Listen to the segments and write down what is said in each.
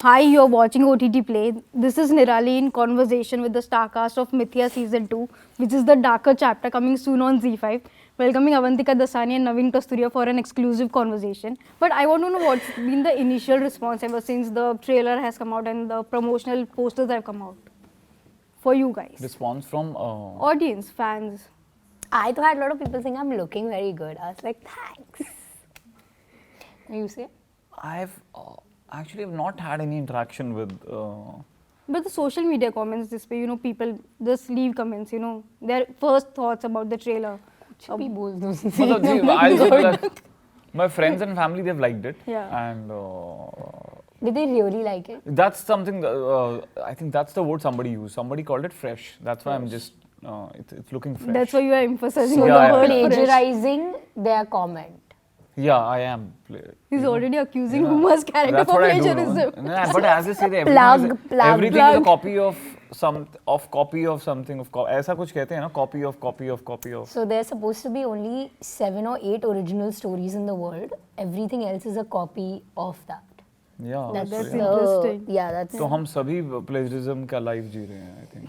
Hi, you're watching OTTplay. This is Nirali in conversation with the starcast of Mithya Season 2, which is the darker chapter coming soon on Z5. Welcoming Avantika Dassani and Naveen Kasturia for an exclusive conversation. But I want to know what's been the initial response ever since the trailer has come out and the promotional posters have come out for you guys. Response from Audience, fans. I thought a lot of people think I'm looking very good. I was like, thanks. You say? I've actually have not had any interaction with. But the social media comments this way, people just leave comments, their first thoughts about the trailer. Be बोल दो मतलब I'll say that my friends and family they've liked it. Yeah. And Did they really like it? that's something. I think that's the word somebody used. Somebody called it fresh. That's why I'm just. It's looking fresh. That's why you are emphasizing So on yeah, the word fresh. Plagiarizing their comment. Yeah, I am. He's already accusing Huma's character That's for what I do, plagiarism. no? Yeah, but as I say, everything is a copy of copy of something. ऐसा कुछ कहते हैं ना, copy of. So there's supposed to be only 7 or 8 original stories in the world. Everything else is a copy of that. Yeah, That's interesting. Yeah, that's. तो हम सभी plagiarism का life जी रहे हैं, I think.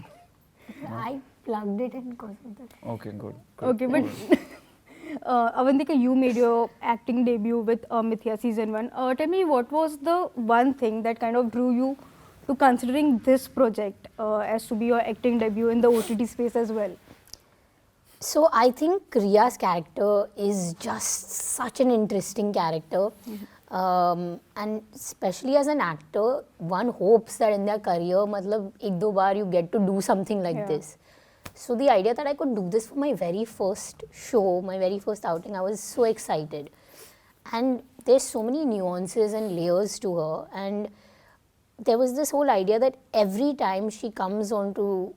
I plugged it in because of that. Okay, good. Okay, but Avantika, you made your acting debut with Mithya Season 1. Tell me, what was the one thing that kind of drew you to considering this project as to be your acting debut in the OTT space as well? So I think Riya's character is just such an interesting character. And especially as an actor, one hopes that in their career, matlab, ek do baar you get to do something like this. So the idea that I could do this for my very first show, my very first outing, I was so excited. And there's so many nuances and layers to her. And there was this whole idea that every time she comes onto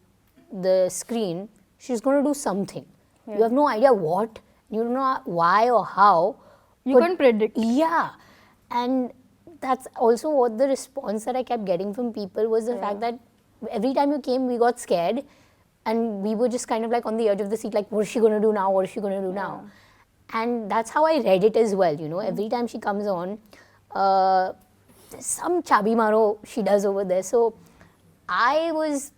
the screen, she's going to do something. You have no idea what, you don't know why or how. You can't predict. Yeah. And that's also what the response that I kept getting from people was the fact that every time you came, we got scared. And we were just kind of like on the edge of the seat, like, what is she going to do now? What is she going to do now? And that's how I read it as well, Every time she comes on, some chabi maro she does over there. So I was,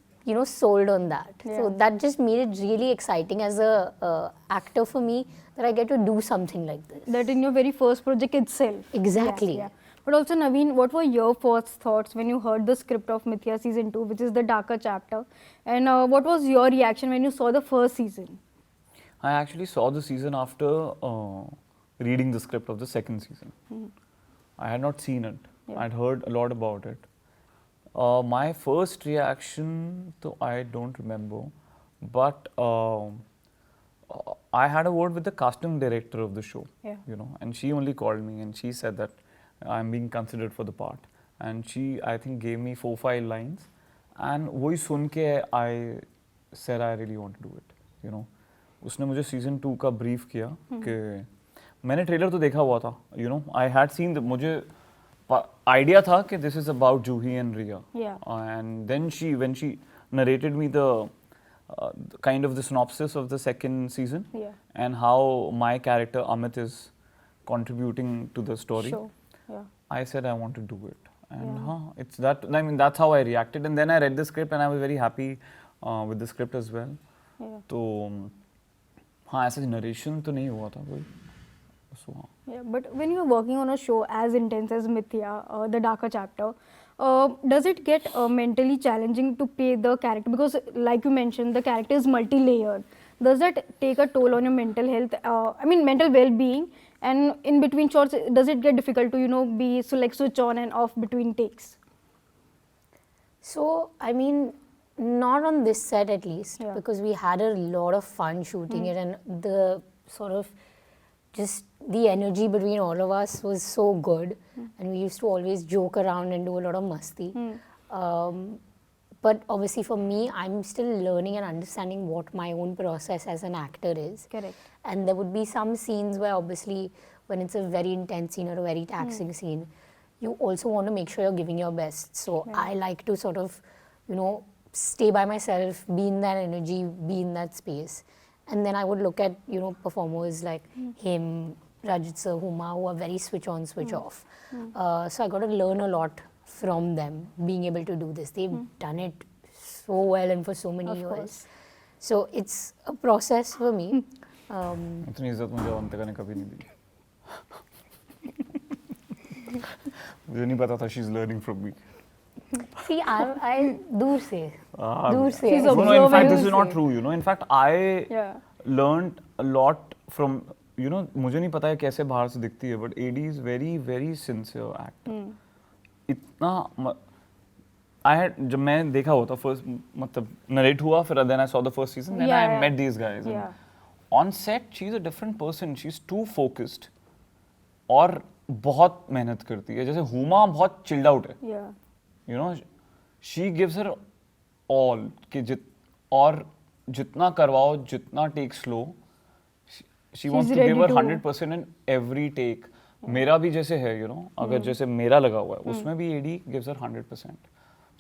sold on that. So that just made it really exciting as a actor for me that I get to do something like this. That in your very first project itself. Exactly. Yeah. But also, Naveen, what were your first thoughts when you heard the script of Mithya Season 2, which is the darker chapter? And what was your reaction when you saw the first season? I actually saw the season after reading the script of the second season. I had not seen it. I'd heard a lot about it. My first reaction, though I don't remember, but I had a word with the casting director of the show, and she only called me and she said that I'm being considered for the part. And she, I think, gave me 4-5 lines. And वही सुन के I said I really want to do it, उसने मुझे season 2 का brief किया कि मैंने trailer तो देखा हुआ था, I had seen मुझे idea था कि this is about Juhi and Riya. And then when she narrated me the kind of the synopsis of the second season and how my character Amit is contributing to the story. I said I want to do it, and it's that. I mean, that's how I reacted. And then I read the script, and I was very happy with the script as well. तो हाँ ऐसा narration तो नहीं हुआ था कोई. So Yeah, but when you're working on a show as intense as Mithya, the darker chapter, does it get mentally challenging to play the character? Because like you mentioned, the character is multi-layered. Does that take a toll on your mental health? Mental well-being? And in between shots, does it get difficult to, be switch on and off between takes? So, not on this set at least, because we had a lot of fun shooting it, and the sort of just the energy between all of us was so good, and we used to always joke around and do a lot of masti. But obviously for me, I'm still learning and understanding what my own process as an actor is. Correct. And there would be some scenes where obviously when it's a very intense scene or a very taxing scene, you also want to make sure you're giving your best. So I like to sort of, stay by myself, be in that energy, be in that space. And then I would look at, performers like him, Rajit sir, Huma, who are very switch on, switch off. So I got to learn a lot from them being able to do this. They've done it so well and for so many Of years. course. So it's a process for me. इतनी इज्जत मुझे अवंतिका ने कभी नहीं दी. मुझे नहीं पता था she's learning from me. See, I दूर से She's No, in observing. fact, this is not true. You know, in fact, I Yeah. learned a lot from. You know, मुझे नहीं पता है कैसे बाहर से दिखती है, but AD is very, very sincere actor. इतना I had जब मैं देखा होता first मतलब narrate हुआ फिर then I saw the first season then I met these guys. And Yeah. on set she's a different person. She's too focused और बहुत मेहनत करती है. जैसे हुमा बहुत chilled out है. Yeah. You know, she gives her all कि और जितना करवाओ जितना take slow she wants to ready give her to- 100% in every take. मेरा भी जैसे है, you know, अगर जैसे मेरा लगा हुआ है उसमें भी AD gives her 100%.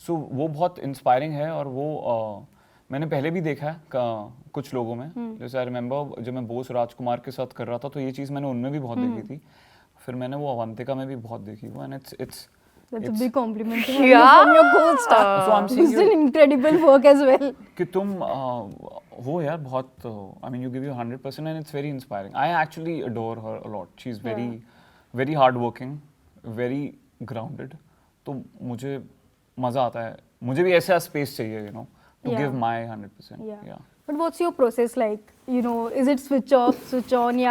So वो बहुत इंस्पायरिंग है और वो मैंने पहले भी देखा है कुछ लोगों में. जैसे आई रिमेंबर जब मैं बोस राजकुमार के साथ कर रहा था तो ये चीज़ मैंने उनमें भी बहुत देखी थी. फिर मैंने वो अवंतिका में भी बहुत देखी वो. And it's That's a big compliment to Yeah. from your co-star. So I'm saying This is an incredible work as well. कि तुम हो यार बहुत. I mean you give your 100% and it's very inspiring. I actually adore her a lot. She's very very hard working, very grounded. तो मुझे मज़ा आता है. मुझे भी ऐसा स्पेस चाहिए, you know, to Yeah. give my 100%. Yeah. But what's your process like? You know, is it switch off, switch on,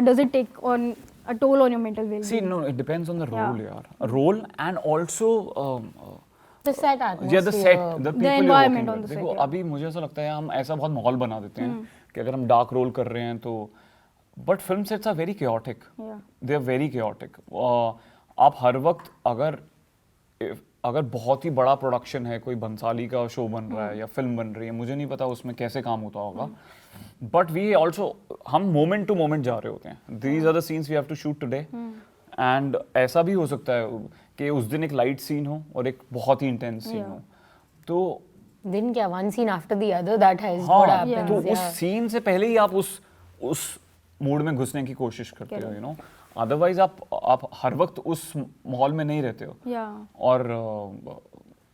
does it take on a toll on your mental well-being? See, no, it depends on the role, yaar. A role and also the set atmosphere. yeah, the set, the people you're environment working on with. the set, देखो yeah. अभी मुझे ऐसा लगता है हम ऐसा बहुत माहौल बना देते हैं कि अगर हम डार्क रोल कर रहे हैं तो but film sets are very chaotic. Yeah. They are very chaotic. आप हर वक्त अगर बहुत ही बड़ा प्रोडक्शन है, कोई बंसाली का शो बन रहा है या फिल्म बन रही है, मुझे नहीं पता उसमें कैसे काम होता होगा. बट वी ऑल्सो हम मोमेंट टू मोमेंट जा रहे होते हैं. These are the scenes we have to shoot today. And ऐसा भी हो सकता है कि उस दिन एक लाइट सीन हो और एक बहुत ही इंटेंस सीन हो. तो दिन क्या one scene after the other that has हाँ, what happens. तो उस yeah. सीन से पहले ही आप उस मूड में घुसने की कोशिश करते हो, यू नो. अदरवाइज आप हर वक्त उस माहौल में नहीं रहते हो. Yeah. और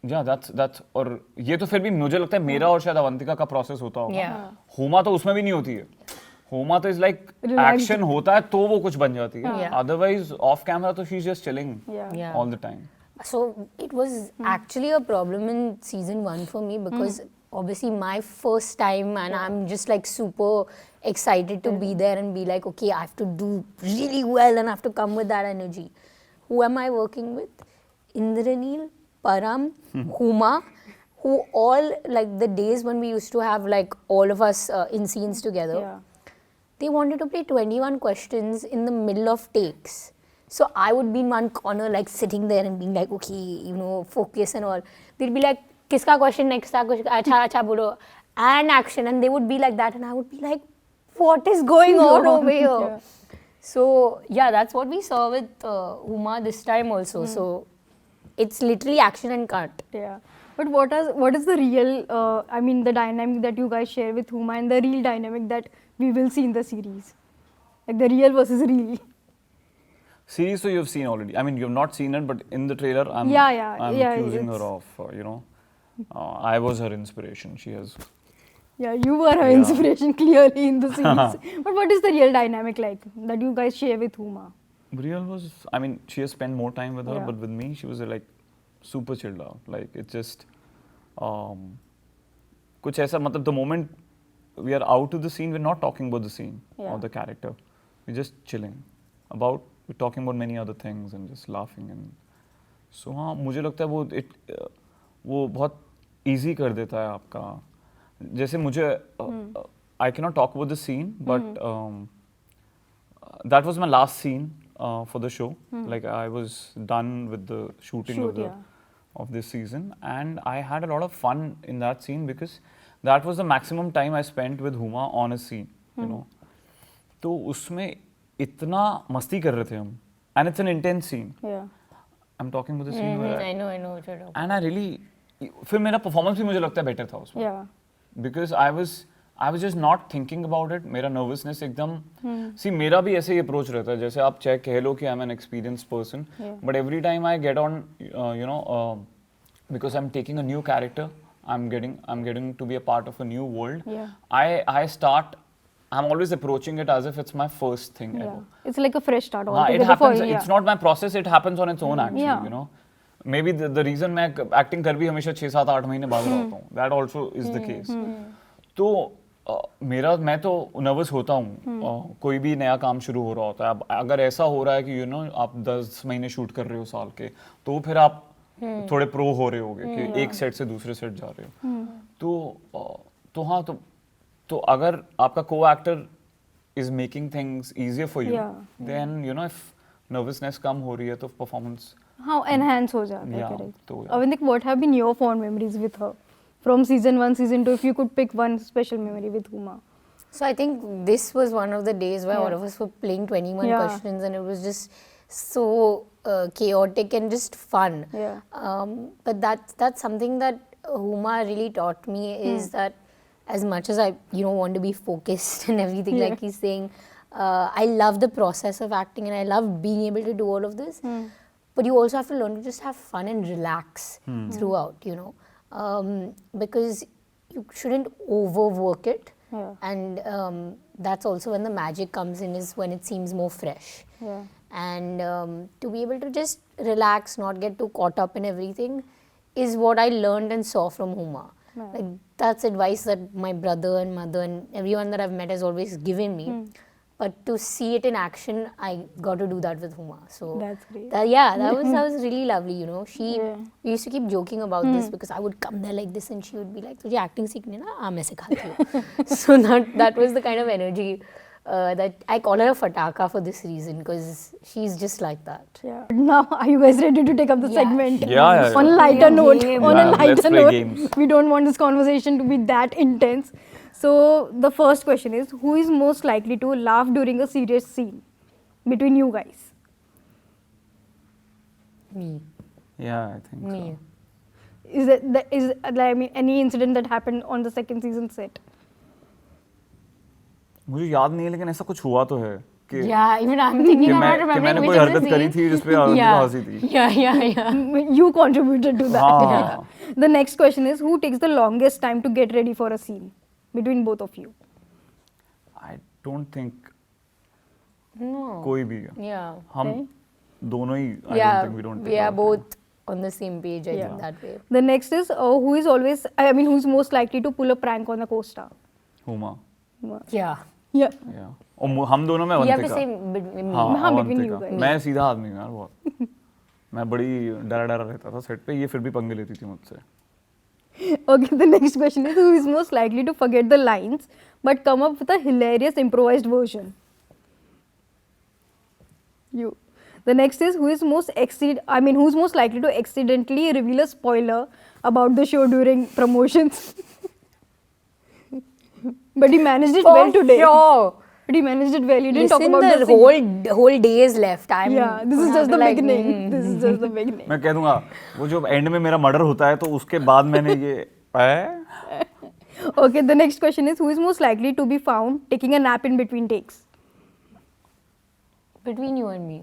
दैट्स और ये तो फिर भी मुझे लगता है मेरा और शायद अवंतिका का प्रोसेस होता होगा. Yeah. हुमा तो उसमें भी नहीं होती है. हुमा तो इज लाइक Relaxed. एक्शन होता है तो वो कुछ बन जाती है. Yeah. अदरवाइज ऑफ कैमरा तो she is just chilling Yeah. All the time. So it was actually a problem in season 1 for me because obviously my first time and I'm just like super excited to be there and be like, okay, I have to do really well and I have to come with that energy. Who am I working with? Indranil, Param, Huma, who all like the days when we used to have like all of us in scenes together. Yeah. They wanted to play 21 questions in the middle of takes. So I would be in one corner like sitting there and being like, okay, you know, focus and all. They'd be like, kiska question next, acha bolo, and action. And they would be like that and I would be like, what is going on over here? Yeah. So yeah, that's what we saw with Huma this time also. So it's literally action and cut. Yeah. But what is the real, the dynamic that you guys share with Huma and the real dynamic that we will see in the series? Like the real versus real. Series so you've seen already. I mean you've not seen it, but in the trailer I'm accusing her of you know I was her inspiration. She has. Yeah, you were her inspiration clearly in the series. But what is the real dynamic like that you guys share with Huma? Real was, I mean, she has spent more time with her, Yeah. but with me, she was like super chilled out. Like it's just, कुछ ऐसा मतलब the moment we are out of the scene, we're not talking about the scene Yeah. or the character. We're just chilling we're talking about many other things and just laughing and so हाँ मुझे लगता है वो बहुत easy कर देता है आपका. जैसे मुझे I cannot talk about the scene, but that was my last scene for the show. Like I was done with the shooting of this season, and I had a lot of fun in that scene because that was the maximum time I spent with Huma on a scene, you know. तो उसमें इतना मस्ती कर रहे थे हम, and it's an intense scene. Yeah. I'm talking about the scene where I know what you're talking. and I really फिर मेरा performance भी मुझे लगता है better था उसमें. Yeah. Because I was just not thinking about it. मेरा nervousness एकदम see मेरा भी ऐसे ही approach रहता है जैसे आप चाहे कह लो कि I'm an experienced person, but every time I get on because I'm taking a new character, I'm getting to be a part of a new world. I'm always approaching it as if it's my first thing ever. It's like a fresh start It altogether happens. for you. It's not my process. It happens on its own actually. Yeah. You know, maybe the reason मैं acting कर भी हमेशा 6-7-8 महीने बाद रहा होता हूँ. That also is the case. तो मैं तो नर्वस होता हूँ कोई भी नया काम शुरू हो रहा होता है. अब अगर ऐसा हो रहा है कि आप 10 महीने शूट कर रहे हो साल के, तो फिर आप थोड़े प्रो हो रहे होगे कि एक सेट से दूसरे सेट जा रहे हो. तो हाँ, तो अगर आपका को-एक्टर is making things easier for you, then if nervousness कम हो रही है तो performance हाँ enhance हो जाता है. Correct. तो Avantik, what have been your fond memories with her from season 1, season 2? If you could pick one special memory with Huma. So I think this was one of the days where all of us were playing 21 questions, and it was just so chaotic and just fun. Yeah. But that's something that Huma really taught me, is that as much as I want to be focused and everything, like he's saying, I love the process of acting and I love being able to do all of this. But you also have to learn to just have fun and relax throughout, because you shouldn't overwork it. And that's also when the magic comes in, is when it seems more fresh. And to be able to just relax, not get too caught up in everything, is what I learned and saw from Huma. Like, that's advice that my brother and mother and everyone that I've met has always given me. But to see it in action, I got to do that with Huma. So that's great. That was really lovely. We used to keep joking about this, because I would come there like this and she would be like, "Tujhe acting seekhni na, aa main sikhati hu." So that was the kind of energy that I call her a fataka for this reason, because she's just like that. Yeah. Now, are you guys ready to take up the segment? Yeah. On a lighter note, let's play games. We don't want this conversation to be that intense. So the first question is, who is most likely to laugh during a serious scene between you guys? Me. Yeah, I think Me. So. Any incident that happened on the second season set? मुझे याद नहीं है, लेकिन ऐसा कुछ हुआ तो है कि Even I'm thinking about कि remembering मैंने which कोई of the हरकत करी scenes. थी जिस पे अवंतिका हंसी थी. Yeah. You contributed to that. हाँ. The next question is, who takes the longest time to get ready for a scene between both of you? I don't think No. कोई भी. Yeah. हम दोनों ही. I don't think we don't. We are both on the same page. I think that way. The next is, who's most likely to pull a prank on the co-star? Huma. Yeah. Yeah. और हम दोनों में You have to Avantika. say between me. हाँ, between you Avantika. guys. मैं सीधा आदमी हूँ यार बहुत. मैं बड़ी डरा रहता था सेट पे, ये फिर भी पंगे लेती थी मुझसे. Okay, the next question is, who is most likely to forget the lines but come up with a hilarious improvised version? You. The next is, who's most likely to accidentally reveal a spoiler about the show during promotions? But he managed it well today. Sure. But he managed it well. He didn't talk Listen, about the whole day is left. this is just the beginning. This is just the beginning. मैं कह दूंगा वो जो and में मेरा murder होता है तो उसके बाद मैंने ये Okay, the next question is, who is most likely to be found taking a nap in between takes? Between you and me.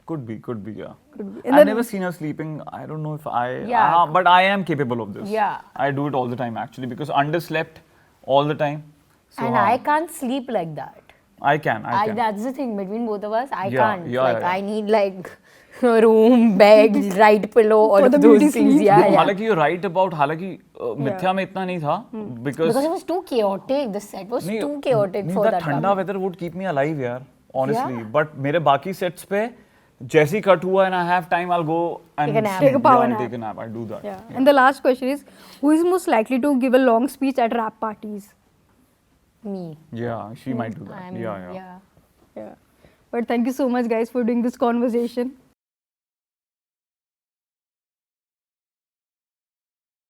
Could be, yeah. Could be. I've never seen her sleeping. I don't know if but I am capable of this. Yeah. I do it all the time actually, because underslept all the time. So And I can't sleep like that. I can. That's the thing between both of us. I Yeah, can't. yeah. I need a room, bed, right pillow, all of those things. Yeah. हालांकि you're right about, हालांकि मिथ्या में इतना नहीं था, because it was too chaotic. The set was too chaotic for that. ठंडा weather would keep me alive यार, honestly. But मेरे बाकी sets पे जैसे ही cut हुआ and I have time, I'll go and Take a power nap. take a nap. I do that. Yeah. And the last question is, who is most likely to give a long speech at rap parties? Me. Yeah, she might do that. Yeah. Yeah. But thank you so much, guys, for doing this conversation.